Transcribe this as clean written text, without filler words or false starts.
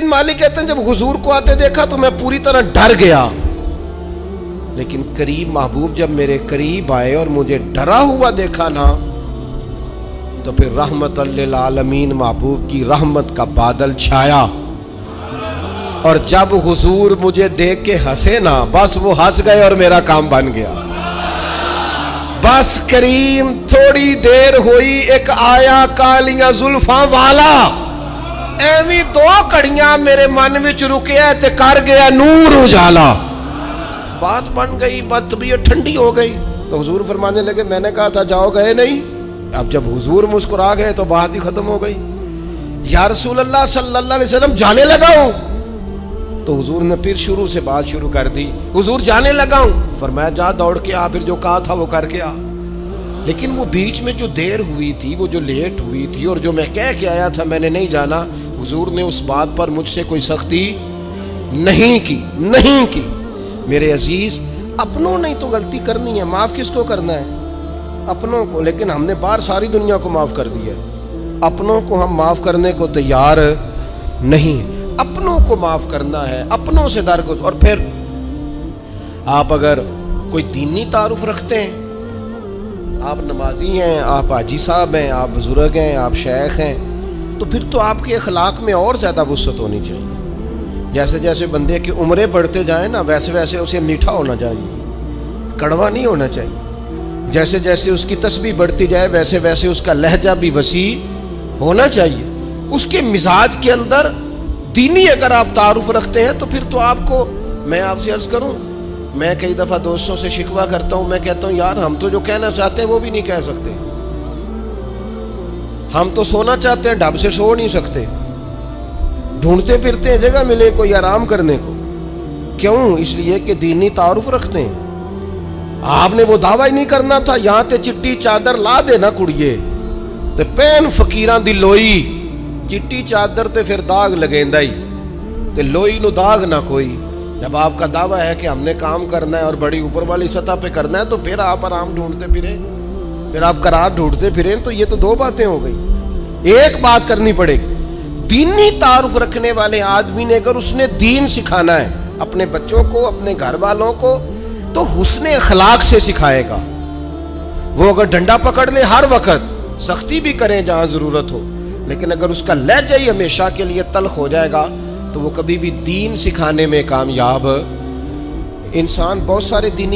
بن مالک کہتے ہیں جب حضور کو آتے دیکھا تو میں پوری طرح ڈر گیا، لیکن قریب محبوب جب میرے قریب آئے اور مجھے ڈرا ہوا دیکھا نا، تو پھر رحمت للعالمین محبوب کی رحمت کا بادل چھایا، اور جب حضور مجھے دیکھ کے ہنسے نا، بس وہ ہنس گئے اور میرا کام بن گیا۔ بس کریم تھوڑی دیر ہوئی، ایک آیا کالیاں زلفاں والا، ایویں دو کڑیاں میرے من وچ رکیا تے کر گیا نور اجالا۔ بات بن گئی، بات طبیعت ٹھنڈی ہو گئی، تو حضور فرمانے لگے میں نے کہا تھا جاؤ، گئے نہیں؟ اب جب حضور مسکرا گئے تو بات ہی ختم ہو گئی۔ یا رسول اللہ صلی اللہ علیہ وسلم جانے لگا ہوں، تو حضور نے پھر شروع سے بات شروع کر دی، حضور جانے لگا ہوں، فرمایا جا دوڑ کے آ، پھر جو کہا تھا وہ کر کے آ۔ لیکن وہ بیچ میں جو دیر ہوئی تھی، وہ جو لیٹ ہوئی تھی، اور جو میں کہہ کے آیا تھا میں نے نہیں جانا، حضور نے اس بات پر مجھ سے کوئی سختی نہیں کی۔ میرے عزیز، اپنوں نے تو غلطی کرنی ہے، معاف کس کو کرنا ہے؟ اپنوں کو، لیکن ہم نے باہر ساری دنیا کو معاف کر دیا ہے، اپنوں کو ہم معاف کرنے کو تیار نہیں ہیں۔ اپنوں کو معاف کرنا ہے، اپنوں سے در کو۔ اور پھر آپ اگر کوئی دینی تعارف رکھتے ہیں، آپ نمازی ہیں، آپ حاجی صاحب ہیں، آپ بزرگ ہیں، آپ شیخ ہیں، تو پھر تو آپ کے اخلاق میں اور زیادہ وسعت ہونی چاہیے۔ جیسے جیسے بندے کی عمریں بڑھتے جائیں نا، ویسے ویسے اسے میٹھا ہونا چاہیے، کڑوا نہیں ہونا چاہیے۔ جیسے جیسے اس کی تسبیح بڑھتی جائے ویسے ویسے اس کا لہجہ بھی وسیع ہونا چاہیے۔ اس کے مزاج کے اندر دینی اگر آپ تعارف رکھتے ہیں تو پھر تو آپ کو، میں آپ سے عرض کروں، میں کئی دفعہ دوستوں سے شکوہ کرتا ہوں، میں کہتا ہوں یار ہم تو جو کہنا چاہتے ہیں وہ بھی نہیں کہہ سکتے، ہم تو سونا چاہتے ہیں ڈھب سے سو نہیں سکتے، ڈھونڈتے پھرتے ہیں جگہ ملے کوئی آرام کرنے کو۔ کیوں؟ اس لیے کہ دینی تعارف رکھتے ہیں۔ آپ نے وہ دعویٰ ہی نہیں کرنا تھا، یہاں تے چٹی چادر لا دے نا کڑیے تے پین فقیراں دی لوئی، چٹی چادر تے پھر داغ لگیندا ہی تے لوئی نو داغ نہ کوئی۔ جب آپ کا دعویٰ ہے کہ ہم نے کام کرنا ہے اور بڑی اوپر والی سطح پہ کرنا ہے، تو پھر آپ آرام ڈھونڈتے پھریں، پھر آپ قرار ڈھونڈتے پھریں، تو یہ تو دو باتیں ہو گئی۔ ایک بات کرنی پڑے گی، دینی تعارف رکھنے والے آدمی نے اگر اس نے دین سکھانا ہے اپنے بچوں کو، اپنے گھر والوں کو، تو حسن اخلاق سے سکھائے گا۔ وہ اگر ڈنڈا پکڑ لے ہر وقت، سختی بھی کریں جہاں ضرورت ہو، لیکن اگر اس کا لہجہ ہی ہمیشہ کے لیے تلخ ہو جائے گا تو وہ کبھی بھی دین سکھانے میں کامیاب۔ انسان بہت سارے دینی